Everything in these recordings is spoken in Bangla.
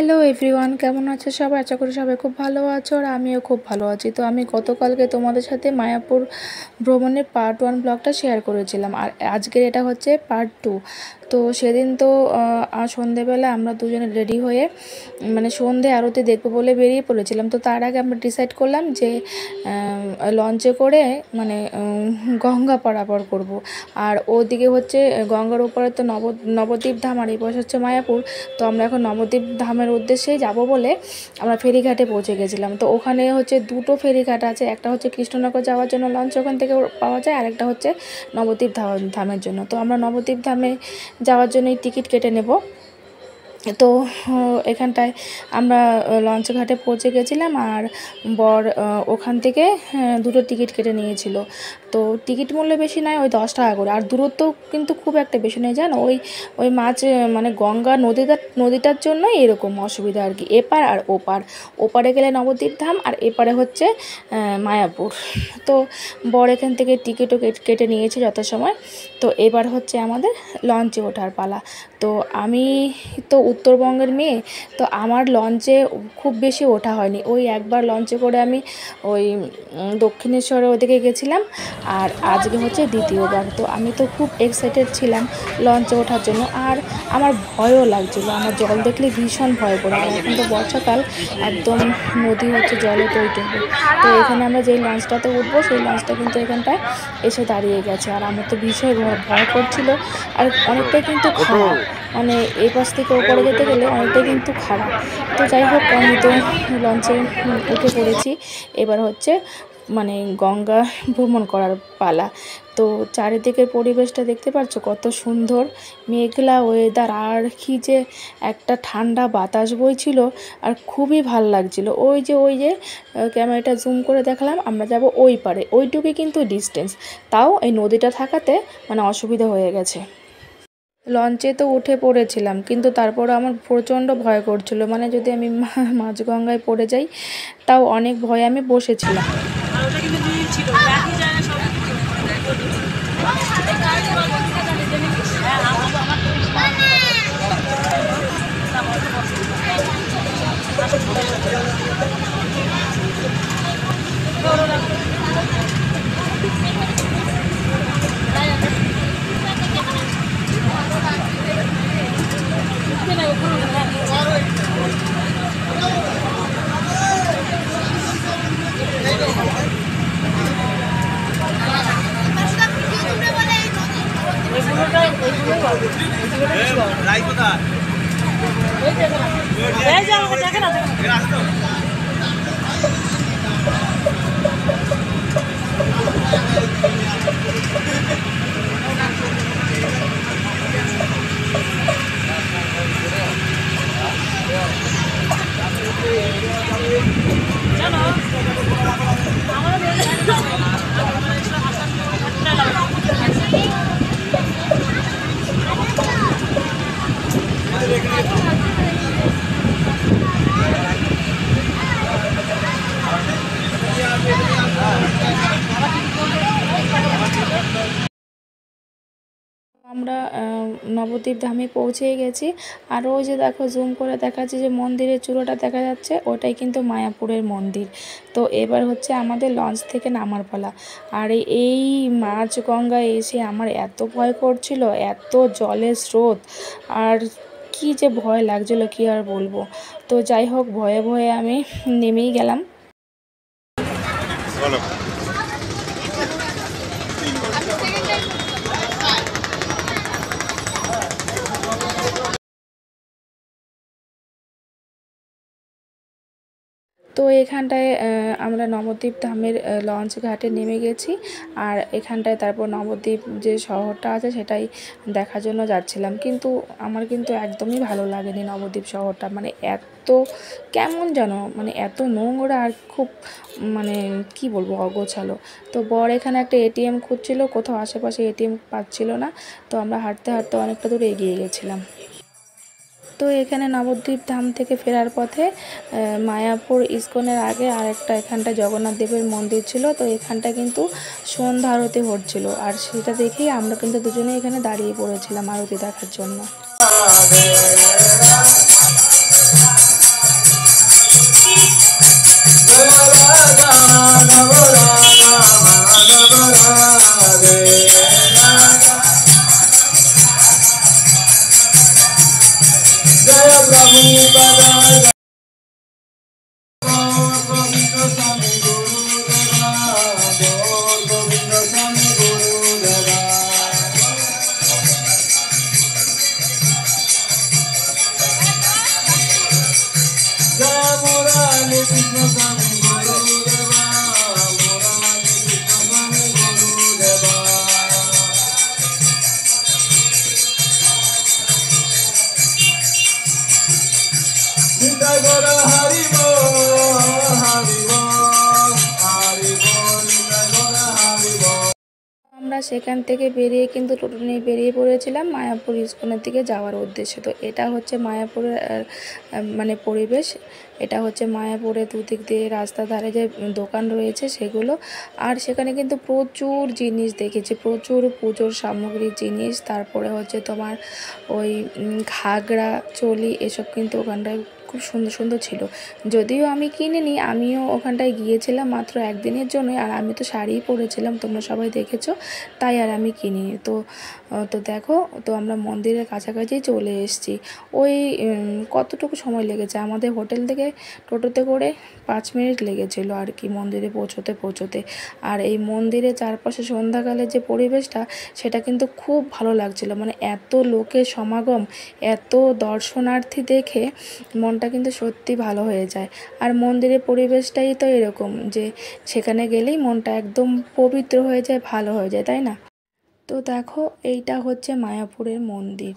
হ্যালো এভরিওয়ান, কেমন আছো সবাই? আশা করি সবাই খুব ভালো আছো আর আমিও খুব ভালো আছি। তো আমি গতকালকে তোমাদের সাথে মায়াপুর ভ্রমণের পার্ট 1 ব্লগটা শেয়ার করেছিলাম, আর আজকের এটা হচ্ছে পার্ট 2। তো সেদিন তো সন্ধেবেলা আমরা দুজনে রেডি হয়ে মানে সন্ধে আরতি দেখবো বলে বেরিয়ে পড়েছিলাম। তো তার আগে আমরা ডিসাইড করলাম যে লঞ্চে করে মানে গঙ্গা পারাপার করব। আর ওদিকে হচ্ছে গঙ্গার ওপরে তো নবদ্বীপ ধাম, আর এই পাশে হচ্ছে মায়াপুর। তো আমরা এখন নবদ্বীপ ধামের উদ্দেশ্যেই যাব বলে আমরা ফেরিঘাটে পৌঁছে গেছিলাম। তো ওখানে হচ্ছে দুটো ফেরিঘাট আছে, একটা হচ্ছে কৃষ্ণনগর যাওয়ার জন্য লঞ্চ ওখান থেকে পাওয়া যায়, আর একটা হচ্ছে নবদ্বীপ ধামের জন্য। তো আমরা নবদ্বীপ ধামে যাওয়ার জন্যই টিকিট কেটে নেব। তো এখানটায় আমরা লঞ্চ ঘাটে পৌঁছে গেছিলাম, আর বর ওখান থেকে দুটো টিকিট কেটে নিয়েছিল। তো টিকিট মূল্য বেশি নয়, ওই 10 টাকা করে। আর দূরত্ব কিন্তু খুব একটা বেশি নয়, জানো। ওই মাছ মানে গঙ্গা নদীটার জন্যই এরকম অসুবিধা আর কি, এপার আর ওপার। ওপারে গেলে নবদ্বীপ ধাম, আর এপারে হচ্ছে মায়াপুর। তো বর এখান থেকে টিকিটও কেটে নিয়েছে যথাসময়। তো এবার হচ্ছে আমাদের লঞ্চে ওঠার পালা। তো আমি তো উত্তরবঙ্গের মেয়ে, তো আমার লঞ্চে খুব বেশি ওঠা হয়নি। ওই একবার লঞ্চে করে আমি ওই দক্ষিণেশ্বরে ওদিকে গেছিলাম, আর আজকে হচ্ছে দ্বিতীয়বার। তো আমি তো খুব এক্সাইটেড ছিলাম লঞ্চে ওঠার জন্য, আর আমার ভয়ও লাগছিলো। আমার জল দেখলে ভীষণ ভয় করে, আর এখন তো বর্ষাকাল, একদম নদী হচ্ছে জলে টইটুম্বুর। তো এখানে আমরা যেই লঞ্চটাতে উঠবো সেই লঞ্চটা কিন্তু এখানটায় এসে দাঁড়িয়ে গেছে, আর আমার তো ভীষণ ভয় করছিল। আর অনেকটাই কিন্তু খারাপ, মানে এই পাশ থেকে ওপরে যেতে গেলে অনেকটাই কিন্তু খারাপ। তো যাই হোক, আমি তো লঞ্চে উঠে পড়েছি। এবার হচ্ছে মানে গঙ্গা ভ্রমণ করার পালা। তো চারিদিকের পরিবেশটা দেখতে পাচ্ছ কত সুন্দর, মেঘলা ওয়েদার, আর কি যে একটা ঠান্ডা বাতাস বইছিল, আর খুবই ভাল লাগছিল। ওই যে ক্যামেরাটা জুম করে দেখালাম, আমরা যাব ওই পারে, ওইটুকুই কিন্তু ডিস্টেন্স। তাও এই নদীটা থাকাতে মানে অসুবিধা হয়ে গেছে। লঞ্চে তো উঠে পড়েছিলাম, কিন্তু তারপরে আমার প্রচণ্ড ভয় করছিল, মানে যদি আমি মাঝগঙ্গায় পড়ে যাই। তাও অনেক ভয়ে আমি বসেছিলাম। আমরা নবদ্বীপ ধামে পৌঁছেই গেছি। আর ওই যে দেখো, জুম করে দেখাচ্ছে যে মন্দিরের চূড়াটা দেখা যাচ্ছে, ওটাই কিন্তু মায়াপুরের মন্দির। তো এবার হচ্ছে আমাদের লঞ্চ থেকে নামার পালা। আর এই মাঝ গঙ্গায় এসে আমার এত ভয় করছিল, এত জলের স্রোত, আর কি যে ভয় লাগছিল কি আর বলবো। তো যাই হোক, ভয়ে ভয়ে আমি নেমেই গেলাম। তো এখানটায় আমরা নবদ্বীপ ধামের লঞ্চ ঘাটে নেমে গেছি, আর এখানটায় তারপর নবদ্বীপ যে শহরটা আছে সেটাই দেখার জন্য যাচ্ছিলাম। কিন্তু আমার কিন্তু একদমই ভালো লাগেনি নবদ্বীপ শহরটা, মানে এত কেমন যেন, মানে এত নোংরা, আর খুব মানে কি বলবো, অগোছালো। তো বর এখানে একটা এটিএম খুঁজছিল, কোথাও আশেপাশে এটিএম পাচ্ছিল না। তো আমরা হাঁটতে হাঁটতে অনেকটা দূরে এগিয়ে গেছিলাম। তো এখানে নবদ্বীপ ধাম থেকে ফেরার পথে মায়াপুর ইস্কনের আগে আরেকটা এখানটা জগন্নাথ দেবের মন্দির ছিল। তো এখানটা কিন্তু সন্ধ্যা আরতি হচ্ছিল, আর সেটা দেখেই আমরা কিন্তু দুজনেই এখানে দাঁড়িয়ে পড়েছিলাম আরতি দেখার জন্য। আমরা সেখান থেকে বেরিয়ে কিন্তু টোটো নিয়ে বেরিয়ে পড়েছিলাম মায়াপুর ইস্কনের দিকে যাওয়ার উদ্দেশ্যে। তো এটা হচ্ছে মায়াপুরের মানে পরিবেশ। এটা হচ্ছে মায়াপুরে দুদিক দিয়ে রাস্তার ধারে যে দোকান রয়েছে সেগুলো। আর সেখানে কিন্তু প্রচুর জিনিস দেখেছি, প্রচুর পুজোর সামগ্রী জিনিস। তারপরে হচ্ছে তোমার ওই ঘাগরা চলি এসব কিন্তু ওখানটায় খুব সুন্দর সুন্দর ছিল। যদিও আমি কিনিনি, আমিও ওখানটায় গিয়েছিলাম মাত্র একদিনের জন্যই। আর আমি তো শাড়িই পরেছিলাম, তোমরা সবাই দেখেছো, তাই আর আমি কিনিনি। তো দেখো, তো আমরা মন্দিরের কাছাকাছি চলে এসেছি। ওই কতটুকু সময় লেগেছে আমাদের হোটেল থেকে টোটোতে করে 5 মিনিট লেগেছিলো আর কি মন্দিরে পৌঁছোতে। আর এই মন্দিরের চারপাশে সন্ধ্যাকালে যে পরিবেশটা, সেটা কিন্তু খুব ভালো লাগছিলো। মানে এত লোকের সমাগম, এত দর্শনার্থী দেখে মনটা কিন্তু সত্যি ভালো হয়ে যায়। আর মন্দিরের পরিবেশটাই তো এরকম যে সেখানে গেলেই মনটা একদম পবিত্র হয়ে যায়, ভালো হয়ে যায়, তাই না? তো দেখো, এইটা হচ্ছে মায়াপুরের মন্দির।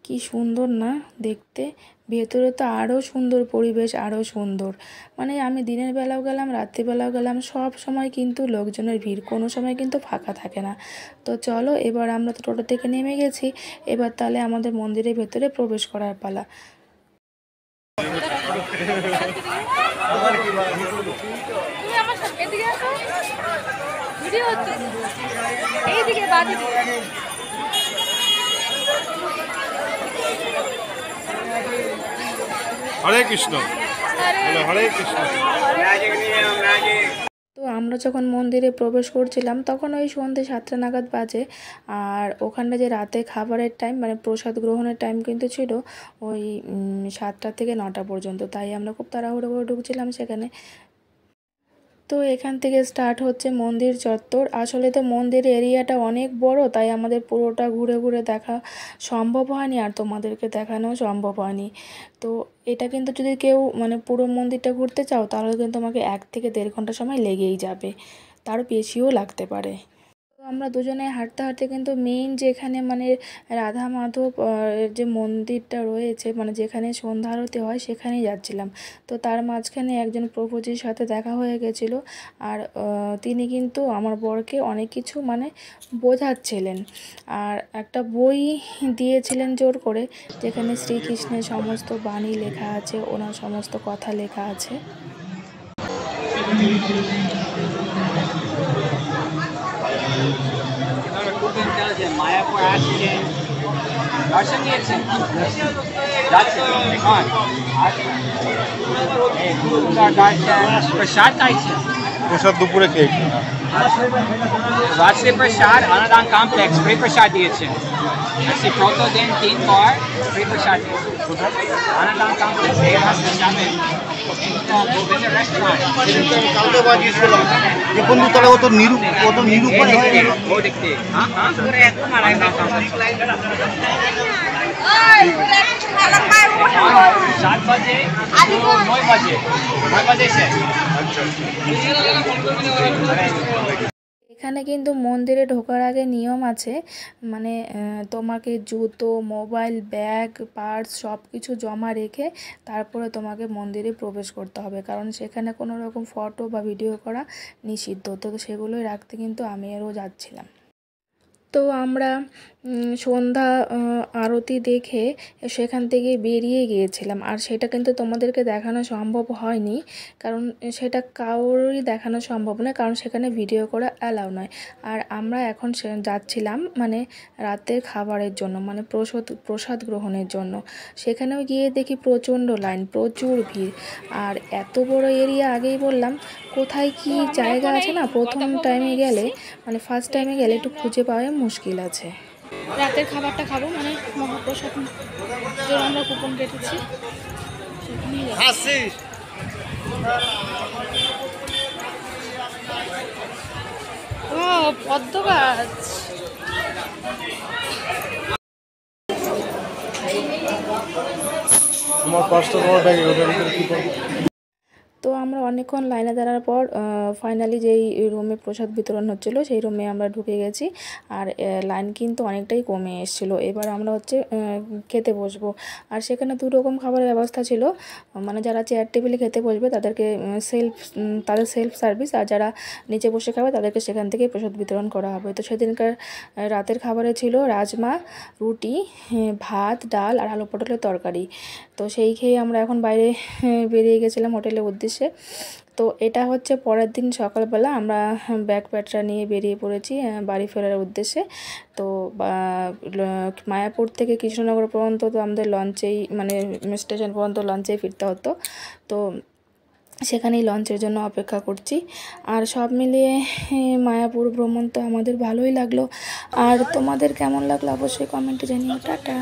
কি সুন্দর না দেখতে। ভেতরে তো আরও সুন্দর পরিবেশ, আরও সুন্দর। মানে আমি দিনের বেলাও গেলাম, রাত্রিবেলাও গেলাম, সব সময় কিন্তু লোকজনের ভিড়, কোনো সময় কিন্তু ফাঁকা থাকে না। তো চলো, এবার আমরা তো টোটো থেকে নেমে গেছি, এবার তাহলে আমাদের মন্দিরের ভেতরে প্রবেশ করার পালা। হরে কৃষ্ণ, হরে কৃষ্ণ। তো আমরা যখন মন্দিরে প্রবেশ করছিলাম তখন ওই সন্ধ্যে 7টা নাগাদ বাজে। আর ওখানটা যে রাতে খাবারের টাইম, মানে প্রসাদ গ্রহণের টাইম কিন্তু ছিল ওই 7টা থেকে 9টা পর্যন্ত। তাই আমরা খুব তাড়াহুড়ো করে ঢুকছিলাম সেখানে। তো এখান থেকে স্টার্ট হচ্ছে মন্দির চত্বর। আসলে তো মন্দির এরিয়াটা অনেক বড়, তাই আমাদের পুরোটা ঘুরে ঘুরে দেখা সম্ভব হয়নি, আর তোমাদেরকে দেখানো সম্ভব হয়নি। তো এটা কিন্তু যদি কেউ মানে পুরো মন্দিরটা ঘুরতে চাও, তাহলে কিন্তু তোমাকে 1 থেকে 1.5 ঘন্টা সময় লেগেই যাবে, তার বেশিও লাগতে পারে। তো আমরা দুজনে হাঁটতে হাঁটতে কিন্তু মেইন যেখানে মানে রাধা মাধব যে মন্দিরটা রয়েছে, মানে যেখানে সন্ধ্যা আরতি হয়, সেখানেই যাচ্ছিলাম। তো তার মাঝখানে একজন প্রভুজির সাথে দেখা হয়ে গেছিলো। আর তিনি কিন্তু আমার বরকে অনেক কিছু মানে বোঝাচ্ছিলেন। আর একটা বই দিয়েছিলেন জোর করে, যেখানে শ্রীকৃষ্ণের সমস্ত বাণী লেখা আছে, ওনার সমস্ত কথা লেখা আছে। খুব ইন্টেলিজেন্ট। মায়াপুর আসছেন, দর্শন নিয়েছেন, যাচ্ছেন এখন प्रसाद खाइए। প্রসাদ দুপুরে খেয়েছি। रात्रि प्रसाद अन्नदान कॉम्प्लेक्स फ्री प्रसाद दिए ऐसे प्रतो दिन 3 बार फ्री प्रसाद अन्नदान कॉम्प्लेक्स কালকে বাজিয়েছিলাম যে বন্ধুতলা ও তো নিরূপণ হয়ে গেল। वो देखते हाँ हाँ 7 बजे 9 बजे 9 बजे से। এখানে কিন্তু মন্দিরে ঢোকার আগে নিয়ম আছে, মানে তোমাকে জুতো, মোবাইল, ব্যাগ, পার্স সব কিছু জমা রেখে তারপরে তোমাকে মন্দিরে প্রবেশ করতে হবে, কারণ সেখানে কোনো রকম ফটো বা ভিডিও করা নিষিদ্ধ। তো সেগুলোই রাখতে কিন্তু আমি আরও যাচ্ছিলাম। তো আমরা সন্ধ্যা আরতি দেখে সেখান থেকে বেরিয়ে গিয়েছিলাম। আর সেটা কিন্তু তোমাদেরকে দেখানো সম্ভব হয়নি, কারণ সেটা কারোরই দেখানো সম্ভব নয়, কারণ সেখানে ভিডিও করা অ্যালাউ নয়। আর আমরা এখন যাচ্ছিলাম মানে রাতের খাবারের জন্য, মানে প্রসাদ গ্রহণের জন্য। সেখানেও গিয়ে দেখি প্রচণ্ড লাইন, প্রচুর ভিড়। আর এত বড় এরিয়া, আগেই বললাম, কোথায় কি জায়গা আছে না, প্রথম টাইমে গেলে মানে ফার্স্ট টাইমে গেলে একটু খুঁজে পাওয়া মুশকিল আছে। রাতের খাবারটা খাবো, মানে মহাপ্রসাদ জন্য আমরা কুপন কেটেছি, সেখানেই যাচ্ছি। ও পদ্ম গাছ। আমার 5টা তোমার ব্যাগে, ওটার ভিতরে কি করবো? তো আমরা অনেকক্ষণ লাইনে দাঁড়ার পর ফাইনালি যেই রুমে প্রসাদ বিতরণ হচ্ছিলো সেই রুমে আমরা ঢুকে গেছি। আর লাইন কিন্তু অনেকটাই কমে এসেছিলো। এবার আমরা হচ্ছে খেতে বসবো। আর সেখানে 2 রকম খাবারের ব্যবস্থা ছিল, মানে যারা চেয়ার টেবিলে খেতে বসবে তাদেরকে তাদের সেলফ সার্ভিস, আর যারা নিচে বসে খাবে তাদেরকে সেখান থেকে প্রসাদ বিতরণ করা হবে। তো সেদিনকার রাতের খাবারে ছিল রাজমা, রুটি, ভাত, ডাল আর আলু পটলের তরকারি। তো সেই খেয়ে আমরা এখন বাইরে বেরিয়ে গেছিলাম হোটেলের উদ্দেশ্যে। তো এটা হচ্ছে পরের দিন সকালবেলা আমরা ব্যাগ প্যাটরা নিয়ে বেরিয়ে পড়েছি বাড়ি ফেরার উদ্দেশ্যে। তো মায়াপুর থেকে কৃষ্ণনগর পর্যন্ত তো আমাদের লঞ্চেই, মানে স্টেশন পর্যন্ত লঞ্চেই ফিরতে হতো। তো সেখানেই লঞ্চের জন্য অপেক্ষা করছি। আর সব মিলিয়ে মায়াপুর ভ্রমণ তো আমাদের ভালোই লাগলো। আর তোমাদের কেমন লাগলো অবশ্যই কমেন্টে জানিও। টাটা।